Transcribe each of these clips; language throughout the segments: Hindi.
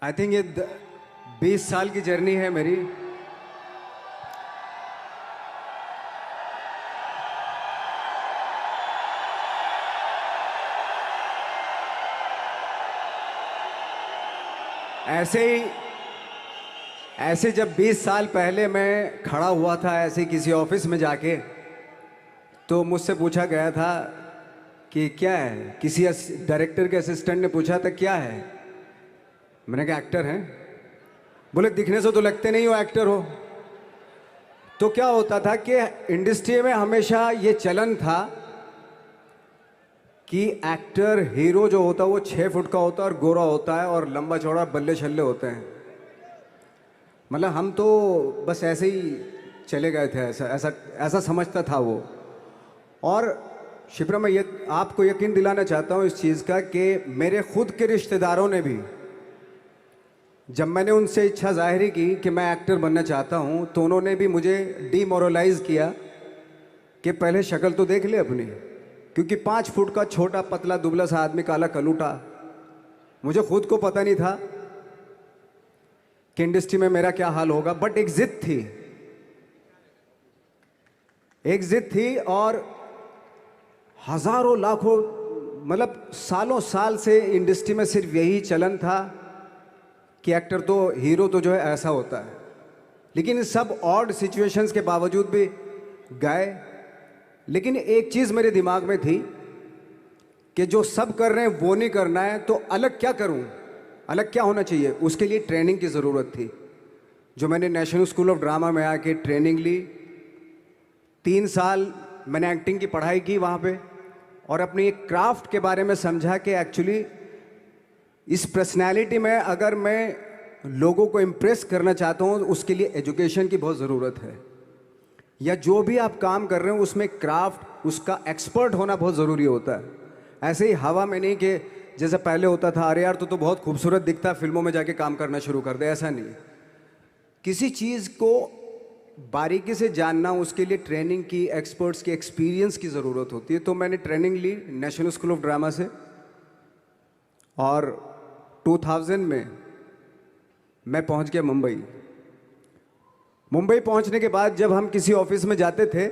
आई थिंक ये 20 साल की जर्नी है मेरी। ऐसे ही ऐसे जब 20 साल पहले मैं खड़ा हुआ था ऐसे किसी ऑफिस में जाके, तो मुझसे पूछा गया था कि क्या है। किसी डायरेक्टर के असिस्टेंट ने पूछा था क्या है। मैंने कहा एक्टर हैं। बोले दिखने से तो लगते नहीं हो एक्टर हो। तो क्या होता था कि इंडस्ट्री में हमेशा ये चलन था कि एक्टर हीरो जो होता है वो 6 फुट का होता है और गोरा होता है और लंबा चौड़ा बल्ले छल्ले होते हैं। मतलब हम तो बस ऐसे ही चले गए थे, ऐसा ऐसा ऐसा समझता था वो। और शिप्रा, मैं ये आपको यकीन दिलाना चाहता हूँ इस चीज़ का कि मेरे खुद के रिश्तेदारों ने भी, जब मैंने उनसे इच्छा जाहिर की कि मैं एक्टर बनना चाहता हूँ, तो उन्होंने भी मुझे डीमोरलाइज किया कि पहले शक्ल तो देख ले अपनी। क्योंकि 5 फुट का छोटा पतला दुबला सा आदमी, काला कलूटा, मुझे खुद को पता नहीं था कि इंडस्ट्री में मेरा क्या हाल होगा। बट एक जिद थी, एक जिद थी। और हजारों लाखों, मतलब सालों साल से इंडस्ट्री में सिर्फ यही चलन था कि एक्टर तो, हीरो तो जो है ऐसा होता है। लेकिन इन सब ऑड सिचुएशंस के बावजूद भी गए। लेकिन एक चीज़ मेरे दिमाग में थी कि जो सब कर रहे हैं वो नहीं करना है, तो अलग क्या करूं, अलग क्या होना चाहिए। उसके लिए ट्रेनिंग की ज़रूरत थी, जो मैंने नेशनल स्कूल ऑफ ड्रामा में आके ट्रेनिंग ली। 3 साल मैंने एक्टिंग की पढ़ाई की वहाँ पे, और अपनी एक क्राफ्ट के बारे में समझा कि एक्चुअली इस पर्सनैलिटी में अगर मैं लोगों को इम्प्रेस करना चाहता हूँ, उसके लिए एजुकेशन की बहुत ज़रूरत है। या जो भी आप काम कर रहे हो उसमें क्राफ्ट, उसका एक्सपर्ट होना बहुत ज़रूरी होता है। ऐसे ही हवा में नहीं कि जैसे पहले होता था, अरे यार तो बहुत खूबसूरत दिखता है, फिल्मों में जाके काम करना शुरू कर दे। ऐसा नहीं, किसी चीज़ को बारीकी से जानना, उसके लिए ट्रेनिंग की, एक्सपर्ट्स की, एक्सपीरियंस की ज़रूरत होती है। तो मैंने ट्रेनिंग ली नेशनल स्कूल ऑफ ड्रामा से। और 2000 में मैं पहुंच गया मुंबई। मुंबई पहुंचने के बाद जब हम किसी ऑफिस में जाते थे,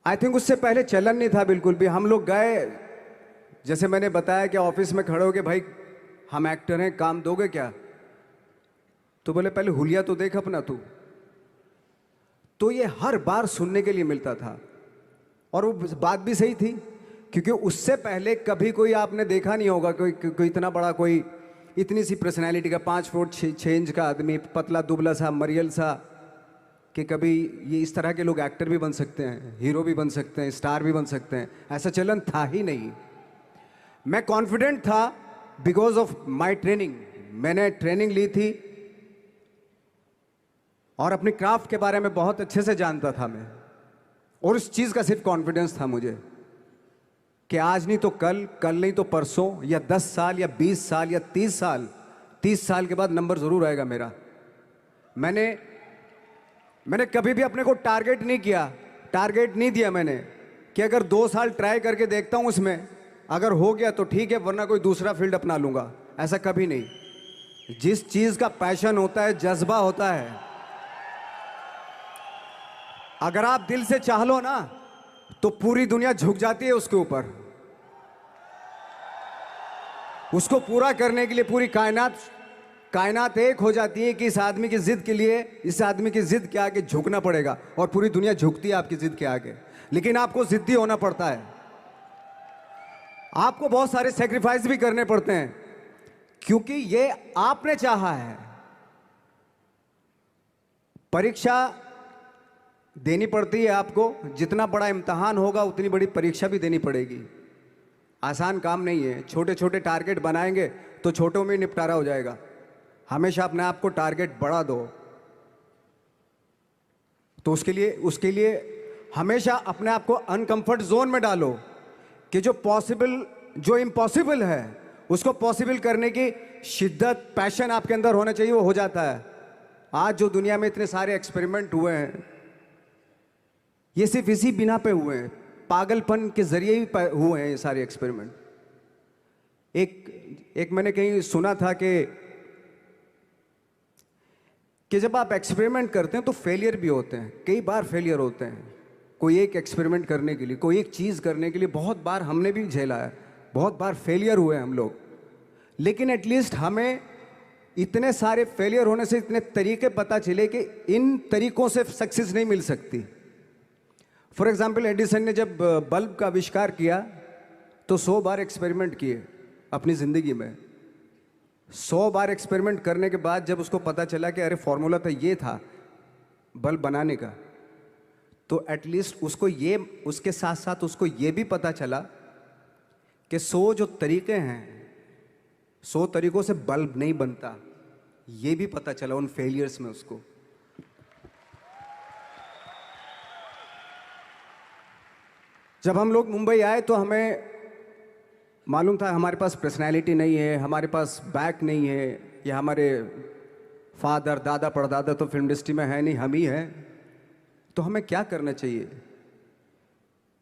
आई थिंक उससे पहले चलन नहीं था बिल्कुल भी। हम लोग गए, जैसे मैंने बताया कि ऑफिस में खड़े हो के, भाई हम एक्टर हैं, काम दोगे क्या। तो बोले पहले हुलिया तो देख अपना तू। तो ये हर बार सुनने के लिए मिलता था। और वो बात भी सही थी, क्योंकि उससे पहले कभी कोई आपने देखा नहीं होगा कोई इतना बड़ा, कोई इतनी सी पर्सनैलिटी का 5 फुट 6 इंच का आदमी, पतला दुबला सा मरियल सा, कि कभी ये इस तरह के लोग एक्टर भी बन सकते हैं, हीरो भी बन सकते हैं, स्टार भी बन सकते हैं। ऐसा चलन था ही नहीं। मैं कॉन्फिडेंट था बिकॉज ऑफ माई ट्रेनिंग। मैंने ट्रेनिंग ली थी और अपनी क्राफ्ट के बारे में बहुत अच्छे से जानता था मैं। और उस चीज़ का सिर्फ कॉन्फिडेंस था मुझे कि आज नहीं तो कल, कल नहीं तो परसों, या 10 साल या 20 साल या 30 साल, 30 साल के बाद नंबर ज़रूर आएगा मेरा। मैंने कभी भी अपने को टारगेट नहीं किया, टारगेट नहीं दिया मैंने कि अगर 2 साल ट्राई करके देखता हूँ उसमें, अगर हो गया तो ठीक है, वरना कोई दूसरा फील्ड अपना लूँगा। ऐसा कभी नहीं। जिस चीज़ का पैशन होता है, जज्बा होता है, अगर आप दिल से चाह लो ना, तो पूरी दुनिया झुक जाती है उसके ऊपर। उसको पूरा करने के लिए पूरी कायनात एक हो जाती है कि इस आदमी की जिद के लिए, इस आदमी की जिद के आगे झुकना पड़ेगा। और पूरी दुनिया झुकती है आपकी जिद के आगे। लेकिन आपको जिद्दी होना पड़ता है, आपको बहुत सारे सेक्रीफाइस भी करने पड़ते हैं, क्योंकि ये आपने चाहा है। परीक्षा देनी पड़ती है आपको, जितना बड़ा इम्तहान होगा उतनी बड़ी परीक्षा भी देनी पड़ेगी। आसान काम नहीं है। छोटे छोटे टारगेट बनाएंगे तो छोटों में निपटारा हो जाएगा। हमेशा अपने आप को टारगेट बढ़ा दो। तो उसके लिए हमेशा अपने आप को अनकंफर्ट जोन में डालो कि जो इम्पॉसिबल है उसको पॉसिबल करने की शिद्दत, पैशन आपके अंदर होना चाहिए, वो हो जाता है। आज जो दुनिया में इतने सारे एक्सपेरिमेंट हुए हैं, ये सिर्फ इसी बिना पे हुए हैं, पागलपन के जरिए ही हुए हैं ये सारे एक्सपेरिमेंट। एक मैंने कहीं सुना था कि जब आप एक्सपेरिमेंट करते हैं तो फेलियर भी होते हैं, कई बार फेलियर होते हैं। कोई एक एक्सपेरिमेंट करने के लिए, कोई एक चीज़ करने के लिए बहुत बार हमने भी झेला है, बहुत बार फेलियर हुए हम लोग। लेकिन एटलीस्ट हमें इतने सारे फेलियर होने से इतने तरीके पता चले कि इन तरीकों से सक्सेस नहीं मिल सकती। फॉर एग्जाम्पल, एडिसन ने जब बल्ब का आविष्कार किया तो 100 बार एक्सपेरिमेंट किए अपनी ज़िंदगी में। 100 बार एक्सपेरिमेंट करने के बाद जब उसको पता चला कि अरे फॉर्मूला तो ये था बल्ब बनाने का, तो एटलीस्ट उसको ये, उसके साथ साथ उसको ये भी पता चला कि 100 जो तरीके हैं, 100 तरीकों से बल्ब नहीं बनता, ये भी पता चला उन फेलियर्स में उसको। जब हम लोग मुंबई आए तो हमें मालूम था हमारे पास पर्सनैलिटी नहीं है, हमारे पास बैक नहीं है, या हमारे फादर दादा परदादा तो फिल्म इंडस्ट्री में है नहीं, हम ही हैं। तो हमें क्या करना चाहिए?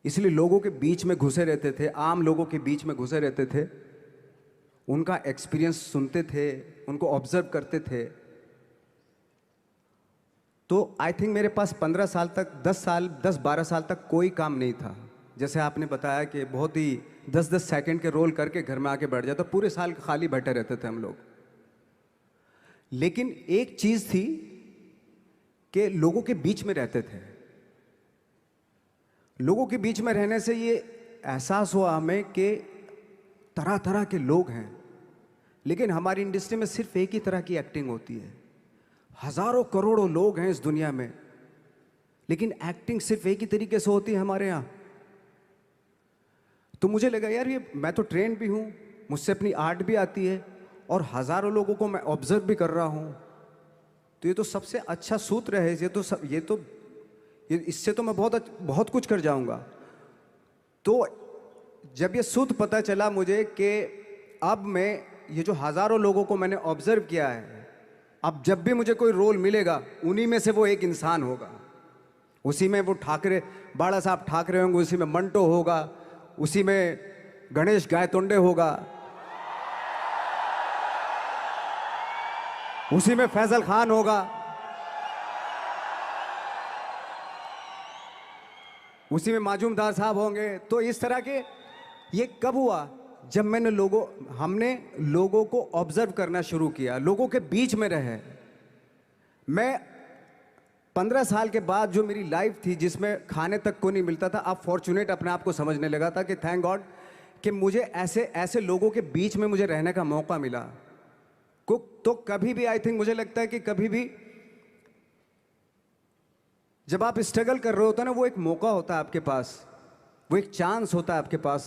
इसलिए लोगों के बीच में घुसे रहते थे, आम लोगों के बीच में घुसे रहते थे, उनका एक्सपीरियंस सुनते थे, उनको ऑब्जर्व करते थे। तो आई थिंक मेरे पास 15 साल तक, 10-12 साल तक कोई काम नहीं था। जैसे आपने बताया कि बहुत ही 10-10 सेकंड के रोल करके घर में आके बैठ जाता, पूरे साल खाली बैठे रहते थे हम लोग। लेकिन एक चीज़ थी कि लोगों के बीच में रहते थे। लोगों के बीच में रहने से ये एहसास हुआ हमें कि तरह तरह के लोग हैं, लेकिन हमारी इंडस्ट्री में सिर्फ एक ही तरह की एक्टिंग होती है। हजारों करोड़ों लोग हैं इस दुनिया में, लेकिन एक्टिंग सिर्फ एक ही तरीके से होती है हमारे यहाँ। तो मुझे लगा यार, ये मैं तो ट्रेन भी हूँ, मुझसे अपनी आर्ट भी आती है, और हजारों लोगों को मैं ऑब्जर्व भी कर रहा हूँ, तो ये तो सबसे अच्छा सूत्र है। ये इससे तो मैं बहुत कुछ कर जाऊँगा। तो जब ये सूत्र पता चला मुझे कि अब मैं ये जो हजारों लोगों को मैंने ऑब्जर्व किया है, अब जब भी मुझे कोई रोल मिलेगा उन्हीं में से वो एक इंसान होगा। उसी में वो ठाकरे, बाला साहब ठाकरे होंगे, उसी में मंटो होगा, उसी में गणेश गायतोंडे होगा, उसी में फैजल खान होगा, उसी में माजूमदार साहब होंगे। तो इस तरह के, ये कब हुआ? जब हमने लोगों को ऑब्जर्व करना शुरू किया, लोगों के बीच में रहे। मैं 15 साल के बाद जो मेरी लाइफ थी, जिसमें खाने तक को नहीं मिलता था, अब फॉर्चुनेट अपने आप को समझने लगा था कि थैंक गॉड कि मुझे ऐसे लोगों के बीच में मुझे रहने का मौका मिला। तो कभी भी, आई थिंक मुझे लगता है कि कभी भी जब आप स्ट्रगल कर रहे होते हैं ना, वो एक मौका होता है आपके पास, वो एक चांस होता है आपके पास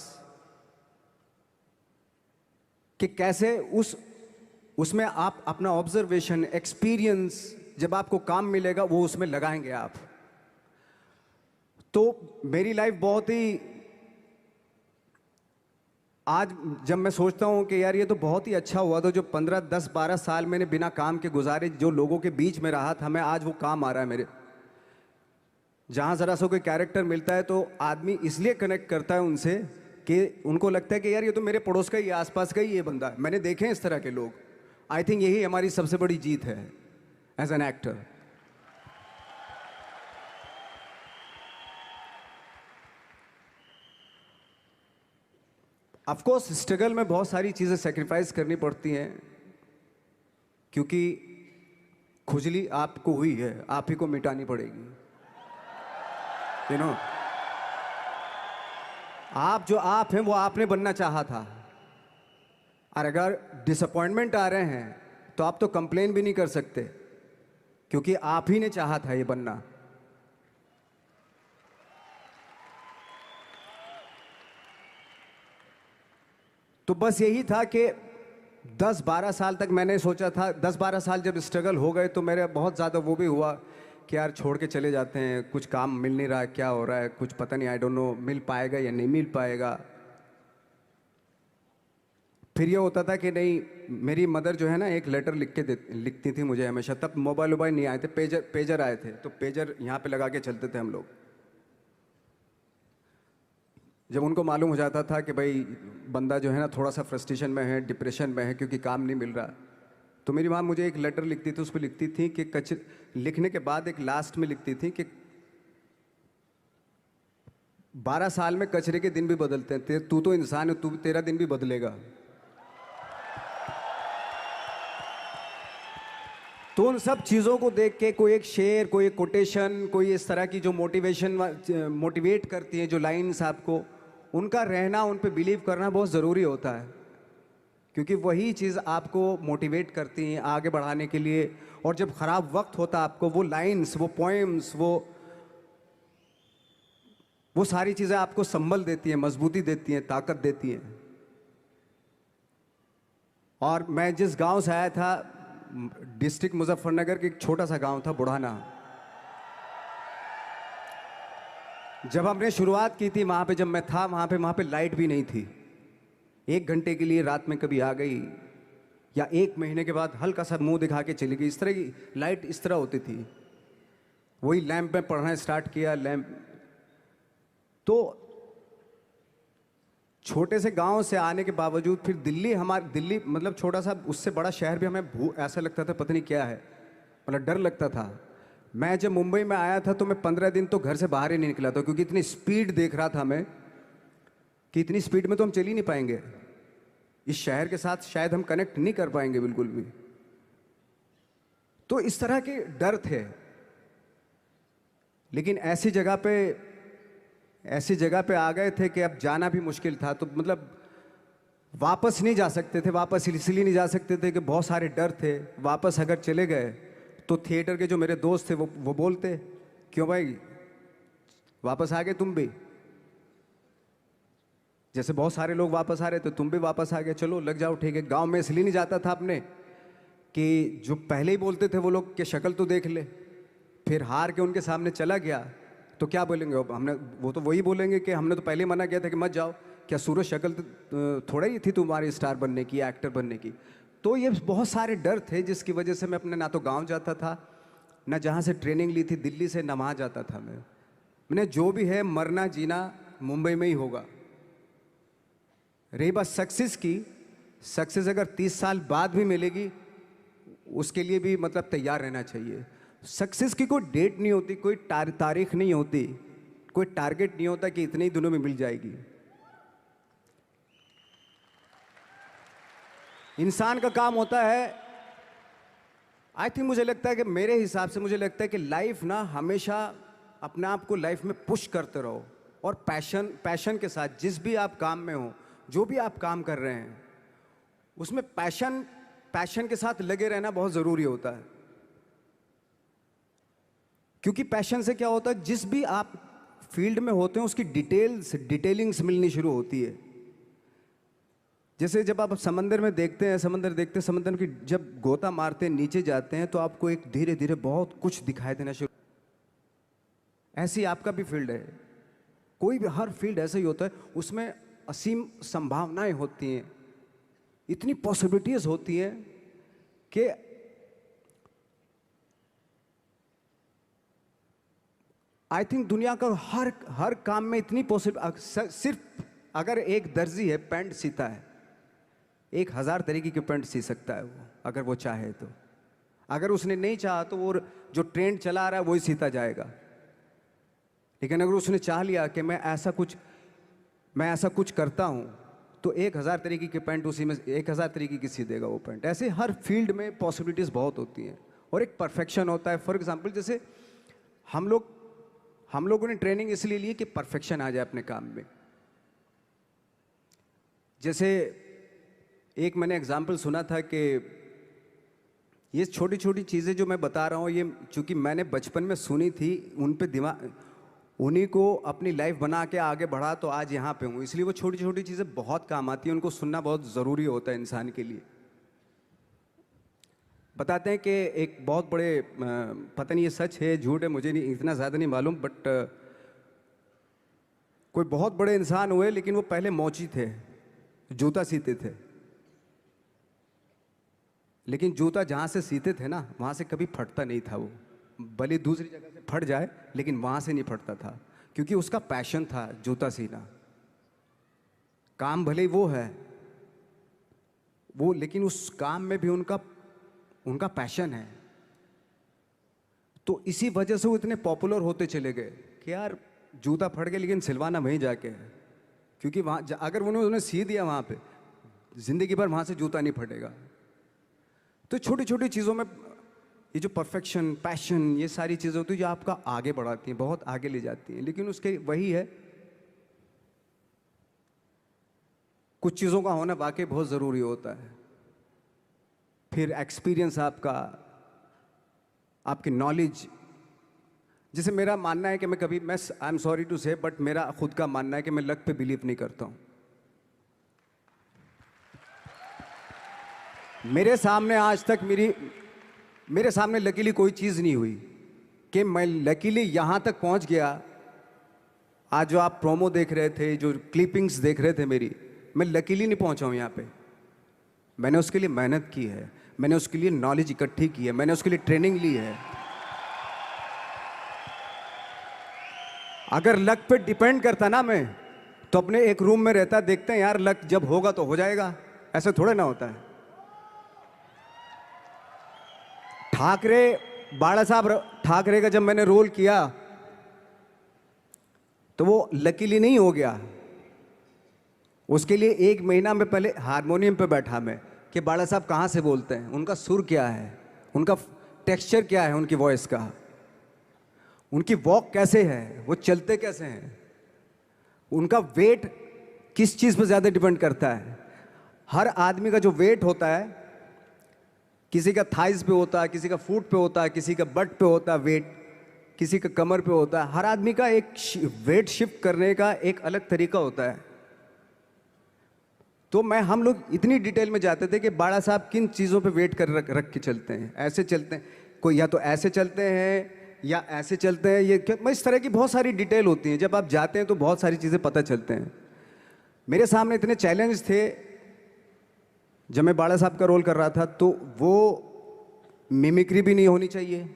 कि कैसे उसमें आप अपना ऑब्जर्वेशन, एक्सपीरियंस, जब आपको काम मिलेगा वो उसमें लगाएंगे आप। तो मेरी लाइफ बहुत ही, आज जब मैं सोचता हूँ कि यार ये तो बहुत ही अच्छा हुआ, तो जो 15, 10, 12 साल मैंने बिना काम के गुजारे, जो लोगों के बीच में रहा था मैं, आज वो काम आ रहा है मेरे। जहाँ ज़रा सा कोई कैरेक्टर मिलता है तो आदमी इसलिए कनेक्ट करता है उनसे कि उनको लगता है कि यार ये तो मेरे पड़ोस का ही, आसपास का ही ये बंदा है। मैंने देखे हैं इस तरह के लोग। आई थिंक यही हमारी सबसे बड़ी जीत है as an actor. Of course struggle में बहुत सारी चीज़ें सेक्रीफाइस करनी पड़ती हैं, क्योंकि खुजली आपको हुई है, आप ही को मिटानी पड़ेगी। यू नो, आप जो आप हैं वो आपने बनना चाहा था, और अगर डिसअपॉइंटमेंट आ रहे हैं तो आप तो कंप्लेन भी नहीं कर सकते, क्योंकि आप ही ने चाहा था ये बनना। तो बस यही था कि 10-12 साल तक मैंने सोचा था, 10-12 साल जब स्ट्रगल हो गए तो मेरे बहुत ज़्यादा वो भी हुआ कि यार छोड़ के चले जाते हैं, कुछ काम मिल नहीं रहा है, क्या हो रहा है, कुछ पता नहीं, आई डोंट नो मिल पाएगा या नहीं मिल पाएगा। फिर ये होता था कि नहीं, मेरी मदर जो है ना, एक लेटर लिखती थी मुझे हमेशा। तब मोबाइल नहीं आए थे, पेजर आए थे, तो पेजर यहाँ पे लगा के चलते थे हम लोग। जब उनको मालूम हो जाता था कि भाई बंदा जो है ना थोड़ा सा फ्रस्ट्रेशन में है, डिप्रेशन में है क्योंकि काम नहीं मिल रहा, तो मेरी माँ मुझे एक लेटर लिखती थी, उस पर लिखती थी कि लिखने के बाद एक लास्ट में लिखती थी कि 12 साल में कचरे के दिन भी बदलते हैं, तू तो इंसान है, तू तेरा दिन भी बदलेगा। तो उन सब चीज़ों को देख के कोई एक शेर, कोई एक कोटेशन, कोई इस तरह की जो मोटिवेट करती हैं जो लाइंस आपको, उनका रहना, उन पे बिलीव करना बहुत ज़रूरी होता है, क्योंकि वही चीज़ आपको मोटिवेट करती हैं आगे बढ़ाने के लिए। और जब ख़राब वक्त होता है आपको वो लाइंस, वो पोएम्स, वो सारी चीज़ें आपको संबल देती हैं, मजबूती देती हैं, ताकत देती हैं। और मैं जिस गांव से आया था, डिस्ट्रिक्ट मुजफ्फरनगर के एक छोटा सा गांव था बुढ़ाना। जब हमने शुरुआत की थी वहाँ पे, जब मैं था वहाँ पे लाइट भी नहीं थी। 1 घंटे के लिए रात में कभी आ गई, या 1 महीने के बाद हल्का सा मुंह दिखा के चली गई। इस तरह की लाइट इस तरह होती थी। वही लैंप में पढ़ना स्टार्ट किया, लैंप। तो छोटे से गांव से आने के बावजूद फिर दिल्ली मतलब छोटा सा, उससे बड़ा शहर भी हमें ऐसा लगता था पता नहीं क्या है, मतलब डर लगता था। मैं जब मुंबई में आया था तो मैं 15 दिन तो घर से बाहर ही नहीं निकला था, क्योंकि इतनी स्पीड देख रहा था मैं कि इतनी स्पीड में तो हम चल ही नहीं पाएंगे, इस शहर के साथ शायद हम कनेक्ट नहीं कर पाएंगे बिल्कुल भी। तो इस तरह के डर थे। लेकिन ऐसी जगह पे आ गए थे कि अब जाना भी मुश्किल था। तो मतलब वापस नहीं जा सकते थे। वापस इसलिए नहीं जा सकते थे कि बहुत सारे डर थे। वापस अगर चले गए तो थिएटर के जो मेरे दोस्त थे वो बोलते, क्यों भाई वापस आ गए तुम भी, जैसे बहुत सारे लोग वापस आ रहे थे तुम भी वापस आ गए, चलो लग जाओ ठीक है। गांव में इसलिए नहीं जाता था अपने कि जो पहले ही बोलते थे वो लोग कि शक्ल तो देख ले, फिर हार के उनके सामने चला गया तो क्या बोलेंगे वो तो वही बोलेंगे कि हमने तो पहले मना किया था कि मत जाओ, क्या सूरज शक्ल थोड़ा ही थी तुम्हारी स्टार बनने की, एक्टर बनने की। तो ये बहुत सारे डर थे जिसकी वजह से मैं अपने ना तो गांव जाता था, ना जहाँ से ट्रेनिंग ली थी दिल्ली से, ना वहाँ जाता था। मैंने जो भी है मरना जीना मुंबई में ही होगा। रही बात सक्सेस की, सक्सेस अगर 30 साल बाद भी मिलेगी उसके लिए भी मतलब तैयार रहना चाहिए। सक्सेस की कोई डेट नहीं होती, कोई तारीख नहीं होती, कोई टारगेट नहीं होता कि इतने ही दिनों में मिल जाएगी। इंसान का काम होता है, आई थिंक मुझे लगता है कि मेरे हिसाब से मुझे लगता है कि लाइफ ना हमेशा अपने आप को लाइफ में पुश करते रहो, और पैशन के साथ जिस भी आप काम में हो, जो भी आप काम कर रहे हैं उसमें पैशन के साथ लगे रहना बहुत ज़रूरी होता है। क्योंकि पैशन से क्या होता है, जिस भी आप फील्ड में होते हैं उसकी डिटेलिंग्स मिलनी शुरू होती है। जैसे जब आप समंदर में देखते हैं, समंदर की जब गोता मारते हैं, नीचे जाते हैं तो आपको एक धीरे धीरे बहुत कुछ दिखाई देना शुरू। ऐसी आपका भी फील्ड है, कोई भी हर फील्ड ऐसा ही होता है, उसमें असीम संभावनाएं होती हैं, इतनी पॉसिबिलिटीज होती हैं कि आई थिंक दुनिया का हर काम में इतनी सिर्फ अगर एक दर्जी है पैंट सीता है, 1000 तरीके की पैंट सी सकता है वो, अगर वो चाहे तो। अगर उसने नहीं चाहा तो वो जो ट्रेंड चला आ रहा है वही सीता जाएगा। लेकिन अगर उसने चाह लिया कि मैं ऐसा कुछ करता हूँ, तो 1000 तरीके की पैंट उसी में 1000 तरीके की सी देगा वो पैंट। ऐसे हर फील्ड में पॉसिबिलिटीज़ बहुत होती हैं, और एक परफेक्शन होता है। फॉर एग्जाम्पल जैसे हम लोगों ने ट्रेनिंग इसलिए ली कि परफेक्शन आ जाए अपने काम में। जैसे एक मैंने एग्जाम्पल सुना था कि ये छोटी छोटी चीज़ें जो मैं बता रहा हूँ, ये चूँकि मैंने बचपन में सुनी थी, उन पे उन्हीं को अपनी लाइफ बना के आगे बढ़ा तो आज यहाँ पे हूँ। इसलिए वो छोटी छोटी चीज़ें बहुत काम आती हैं, उनको सुनना बहुत ज़रूरी होता है इंसान के लिए। बताते हैं कि एक बहुत बड़े, पता नहीं ये सच है झूठ है, मुझे नहीं इतना ज़्यादा नहीं मालूम, बट कोई बहुत बड़े इंसान हुए, लेकिन वो पहले मोची थे, जूता सीते थे। लेकिन जूता जहाँ से सीते थे ना, वहाँ से कभी फटता नहीं था वो, भले दूसरी जगह से फट जाए लेकिन वहाँ से नहीं फटता था, क्योंकि उसका पैशन था जूता सीना। काम भले ही वो है वो, लेकिन उस काम में भी उनका उनका पैशन है। तो इसी वजह से वो इतने पॉपुलर होते चले गए कि यार जूता फट गया लेकिन सिलवाना वहीं जाके है, क्योंकि वहाँ अगर उन्होंने सी दिया वहाँ पे, जिंदगी भर वहाँ से जूता नहीं फटेगा। तो छोटी छोटी चीज़ों में ये जो परफेक्शन, पैशन, ये सारी चीज़ें होती है जो आपका आगे बढ़ाती हैं, बहुत आगे ले जाती हैं। लेकिन उसके वही है, कुछ चीज़ों का होना वाकई बहुत ज़रूरी होता है। फिर एक्सपीरियंस आपका, आपकी नॉलेज। जैसे मेरा मानना है कि मैं आई एम सॉरी टू से, बट मेरा खुद का मानना है कि मैं लक पे बिलीव नहीं करता हूँ। मेरे सामने आज तक मेरे सामने लकीली कोई चीज़ नहीं हुई कि मैं लकीली यहाँ तक पहुँच गया। आज जो आप प्रोमो देख रहे थे, जो क्लिपिंग्स देख रहे थे मेरी, मैं लकीली नहीं पहुँचा हूँ यहाँ पे। मैंने उसके लिए मेहनत की है, मैंने उसके लिए नॉलेज इकट्ठी की है, मैंने उसके लिए ट्रेनिंग ली है। अगर लक पे डिपेंड करता ना मैं, तो अपने एक रूम में रहता, देखते हैं यार लक जब होगा तो हो जाएगा, ऐसे थोड़े ना होता है। बाला साहब ठाकरे का जब मैंने रोल किया तो वो लकीली नहीं हो गया। उसके लिए 1 महीना में पहले हारमोनियम पे बैठा मैं कि बाला साहब कहाँ से बोलते हैं, उनका सुर क्या है, उनका टेक्सचर क्या है, उनकी वॉइस का, उनकी वॉक कैसे है, वो चलते कैसे हैं, उनका वेट किस चीज़ पर ज़्यादा डिपेंड करता है। हर आदमी का जो वेट होता है, किसी का थाइस पे होता है, किसी का फुट पे होता है, किसी का बट पे होता है वेट, किसी का कमर पे होता है। हर आदमी का एक वेट शिफ्ट करने का एक अलग तरीका होता है। तो हम लोग इतनी डिटेल में जाते थे कि बाड़ा साहब किन चीज़ों पे वेट कर रख के चलते हैं, ऐसे चलते हैं, कोई या तो ऐसे चलते हैं या ऐसे चलते हैं, ये इस तरह की बहुत सारी डिटेल होती हैं। जब आप जाते हैं तो बहुत सारी चीज़ें पता चलते हैं। मेरे सामने इतने चैलेंज थे जब मैं बाड़ा साहब का रोल कर रहा था, तो वो मिमिक्री भी नहीं होनी चाहिए,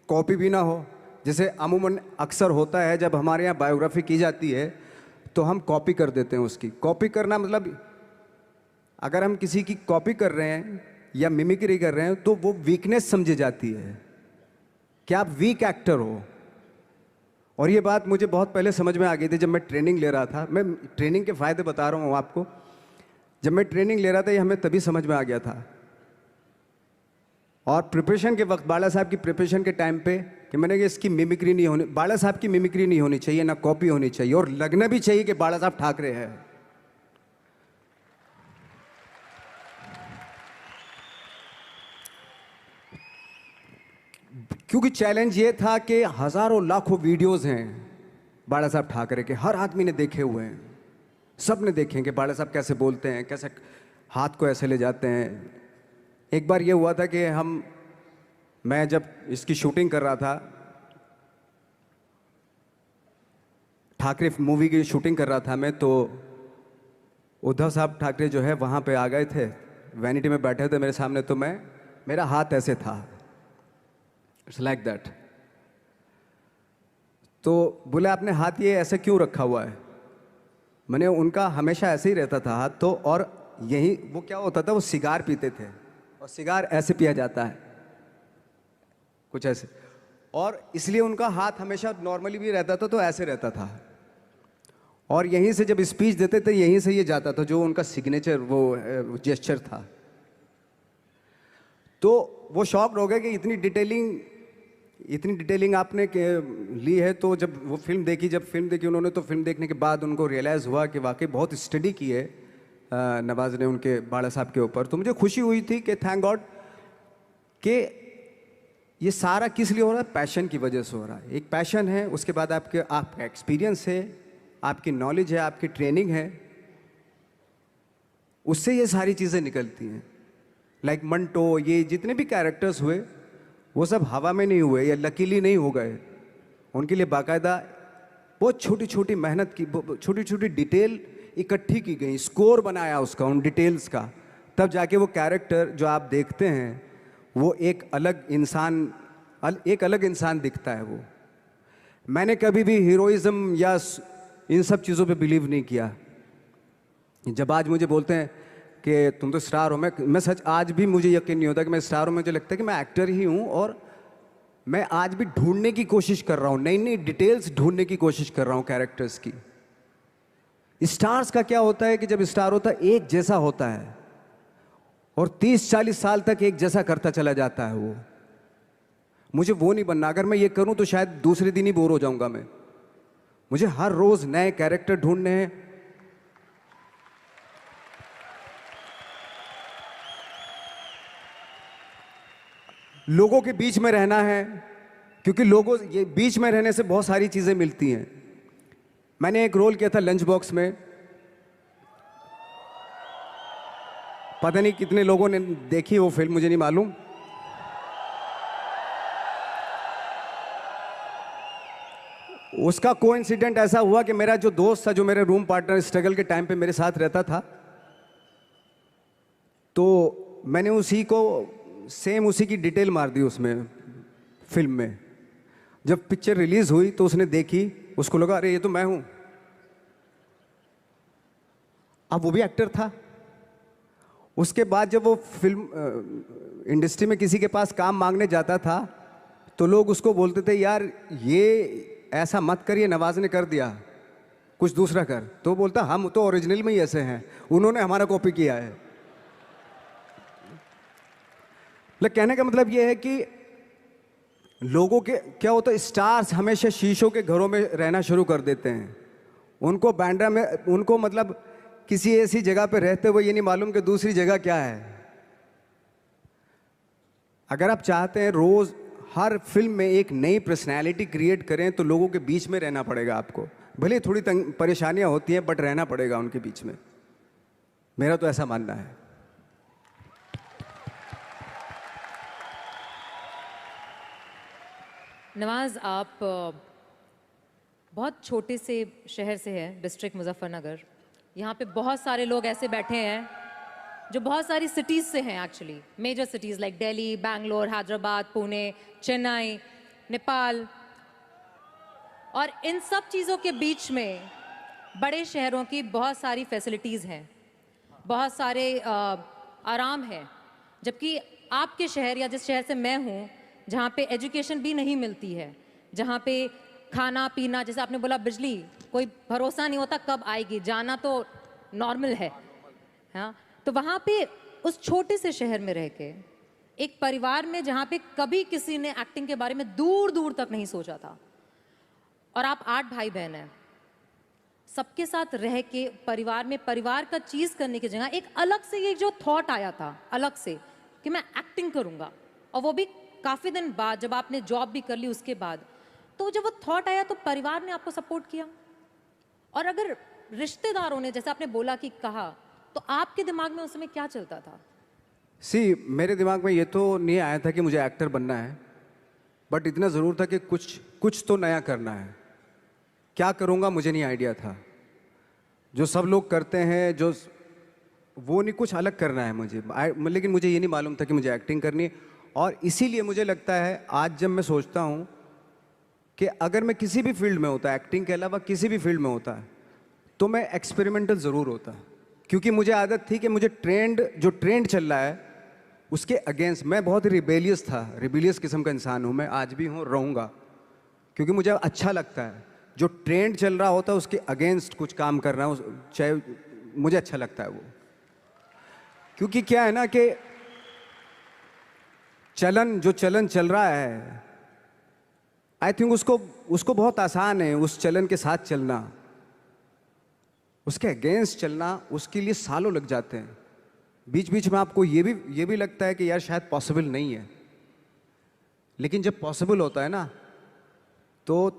कॉपी भी ना हो। जैसे अमूमन अक्सर होता है जब हमारे यहाँ बायोग्राफी की जाती है तो हम कॉपी कर देते हैं। उसकी कॉपी करना मतलब, अगर हम किसी की कॉपी कर रहे हैं या मिमिक्री कर रहे हैं तो वो वीकनेस समझी जाती है कि आप वीक एक्टर हो। और ये बात मुझे बहुत पहले समझ में आ गई थी जब मैं ट्रेनिंग ले रहा था। मैं ट्रेनिंग के फ़ायदे बता रहा हूँ आपको। जब मैं ट्रेनिंग ले रहा था ये हमें तभी समझ में आ गया था। और प्रिपरेशन के वक्त, बाला साहब की प्रिपरेशन के टाइम पे, कि मैंने कहा इसकी मिमिक्री नहीं होनी, बाला साहब की मिमिक्री नहीं होनी चाहिए, ना कॉपी होनी चाहिए, और लगना भी चाहिए कि बाला साहब ठाकरे है। क्योंकि चैलेंज ये था कि हजारों लाखों वीडियोस हैं बाला साहब ठाकरे के, हर आदमी ने देखे हुए हैं, सब ने देखे कि बाला साहब कैसे बोलते हैं, कैसे हाथ को ऐसे ले जाते हैं। एक बार ये हुआ था कि मैं जब इसकी शूटिंग कर रहा था, ठाकरे मूवी की शूटिंग कर रहा था मैं, तो उद्धव साहब ठाकरे जो है वहाँ पे आ गए थे, वैनिटी में बैठे थे मेरे सामने। तो मेरा हाथ ऐसे था, इट्स लाइक दैट। तो बोले आपने हाथ ये ऐसे क्यों रखा हुआ है? मैंने, उनका हमेशा ऐसे ही रहता था हाथ। तो और यही वो क्या होता था, वो सिगार पीते थे, और सिगार ऐसे पिया जाता है कुछ ऐसे, और इसलिए उनका हाथ हमेशा नॉर्मली भी रहता था तो ऐसे रहता था। और यहीं से जब स्पीच देते थे यहीं से ये जाता था, जो उनका सिग्नेचर वो जेस्चर था। तो वो शॉक्ड हो गए कि इतनी डिटेलिंग आपने ली है। तो जब वो फिल्म देखी उन्होंने, तो फिल्म देखने के बाद उनको रियलाइज़ हुआ कि वाकई बहुत स्टडी की है नवाज ने उनके बाड़ा साहब के ऊपर। तो मुझे खुशी हुई थी कि थैंक गॉड कि ये सारा किस लिए हो रहा है, पैशन की वजह से हो रहा है। एक पैशन है, उसके बाद आपका एक्सपीरियंस है, आपकी नॉलेज है, आपकी ट्रेनिंग है, उससे ये सारी चीज़ें निकलती हैं। लाइक मंटो, ये जितने भी कैरेक्टर्स हुए वो सब हवा में नहीं हुए या लकीली नहीं हो गए। उनके लिए बाकायदा बहुत छोटी छोटी मेहनत की, छोटी छोटी डिटेल इकट्ठी की गई, स्कोर बनाया उसका, उन डिटेल्स का, तब जाके वो कैरेक्टर जो आप देखते हैं वो एक अलग इंसान दिखता है। वो मैंने कभी भी हीरोइज्म या इन सब चीज़ों पे बिलीव नहीं किया। जब आज मुझे बोलते हैं कि तुम तो स्टार हो, मैं सच आज भी मुझे यकीन नहीं होता कि मैं स्टार हूँ। मुझे लगता है कि मैं एक्टर ही हूँ, और मैं आज भी ढूंढने की कोशिश कर रहा हूँ, नई नई डिटेल्स ढूंढने की कोशिश कर रहा हूँ कैरेक्टर्स की। स्टार्स का क्या होता है कि जब स्टार होता है एक जैसा होता है, और 30-40 साल तक एक जैसा करता चला जाता है वो। मुझे वो नहीं बनना। अगर मैं ये करूं तो शायद दूसरे दिन ही बोर हो जाऊंगा मैं। मुझे हर रोज नए कैरेक्टर ढूंढने हैं। लोगों के बीच में रहना है, क्योंकि लोगों ये बीच में रहने से बहुत सारी चीजें मिलती हैं। मैंने एक रोल किया था लंच बॉक्स में, पता नहीं कितने लोगों ने देखी वो फिल्म, मुझे नहीं मालूम। उसका कोइंसिडेंट ऐसा हुआ कि मेरा जो दोस्त था, जो मेरे रूम पार्टनर स्ट्रगल के टाइम पे मेरे साथ रहता था, तो मैंने उसी को सेम उसी की डिटेल मार दी उसमें फिल्म में। जब पिक्चर रिलीज हुई तो उसने देखी, उसको लगा अरे ये तो मैं हूं। अब वो भी एक्टर था। उसके बाद जब वो फिल्म इंडस्ट्री में किसी के पास काम मांगने जाता था, तो लोग उसको बोलते थे यार ये ऐसा मत कर, ये नवाज ने कर दिया, कुछ दूसरा कर। तो बोलता हम तो ओरिजिनल में ही ऐसे हैं, उन्होंने हमारा कॉपी किया है। लेकिन कहने का मतलब ये है कि लोगों के क्या होता है, स्टार्स हमेशा शीशों के घरों में रहना शुरू कर देते हैं। उनको बैंड्रा में, उनको मतलब किसी ऐसी जगह पे रहते हुए ये नहीं मालूम कि दूसरी जगह क्या है। अगर आप चाहते हैं रोज हर फिल्म में एक नई पर्सनैलिटी क्रिएट करें, तो लोगों के बीच में रहना पड़ेगा आपको। भले थोड़ी परेशानियां होती हैं, बट रहना पड़ेगा उनके बीच में। मेरा तो ऐसा मानना है। नवाज, आप बहुत छोटे से शहर से हैं, डिस्ट्रिक्ट मुजफ्फरनगर। यहाँ पे बहुत सारे लोग ऐसे बैठे हैं जो बहुत सारी सिटीज़ से हैं, actually major cities like Delhi, Bangalore, Hyderabad, Pune, Chennai, Nepal. और इन सब चीज़ों के बीच में बड़े शहरों की बहुत सारी फैसिलिटीज़ हैं, बहुत सारे आराम हैं। जबकि आपके शहर या जिस शहर से मैं हूँ, जहाँ पे एजुकेशन भी नहीं मिलती है, जहाँ पे खाना पीना, जैसे आपने बोला बिजली, कोई भरोसा नहीं होता कब आएगी, जाना तो नॉर्मल है। हाँ, तो वहाँ पे उस छोटे से शहर में रह के एक परिवार में जहाँ पे कभी किसी ने एक्टिंग के बारे में दूर दूर तक नहीं सोचा था, और आप 8 भाई बहन हैं, सबके साथ रह के परिवार में परिवार का चीज़ करने की जगह एक अलग से ये जो थॉट आया था अलग से कि मैं एक्टिंग करूँगा, और वो भी काफ़ी दिन बाद जब आपने जॉब भी कर ली उसके बाद, तो जब वो थॉट आया तो परिवार ने आपको सपोर्ट किया। और अगर रिश्तेदारों ने, जैसे आपने बोला कि कहा, तो आपके दिमाग में उस समय क्या चलता था? मेरे दिमाग में ये तो नहीं आया था कि मुझे एक्टर बनना है, बट इतना ज़रूर था कि कुछ तो नया करना है। क्या करूँगा मुझे नहीं आइडिया था। जो सब लोग करते हैं जो वो नहीं, कुछ अलग करना है मुझे। लेकिन मुझे ये नहीं मालूम था कि मुझे एक्टिंग करनी है। और इसीलिए मुझे लगता है आज जब मैं सोचता हूँ कि अगर मैं किसी भी फील्ड में होता, एक्टिंग के अलावा किसी भी फील्ड में होता, तो मैं एक्सपेरिमेंटल ज़रूर होता। क्योंकि मुझे आदत थी कि मुझे जो ट्रेंड चल रहा है उसके अगेंस्ट, मैं बहुत रिबेलियस था, रिबेलियस किस्म का इंसान हूँ मैं, आज भी हूँ, रहूँगा। क्योंकि मुझे अच्छा लगता है जो ट्रेंड चल रहा होता है उसके अगेंस्ट कुछ काम करना, चाहे मुझे अच्छा लगता है वो। क्योंकि क्या है ना कि जो चलन चल रहा है, आई थिंक उसको बहुत आसान है उस चलन के साथ चलना। उसके अगेंस्ट चलना, उसके लिए सालों लग जाते हैं। बीच बीच में आपको ये भी लगता है कि यार शायद पॉसिबल नहीं है। लेकिन जब पॉसिबल होता है ना, तो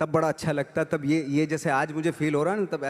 तब बड़ा अच्छा लगता है। तब ये जैसे आज मुझे फील हो रहा है ना, तब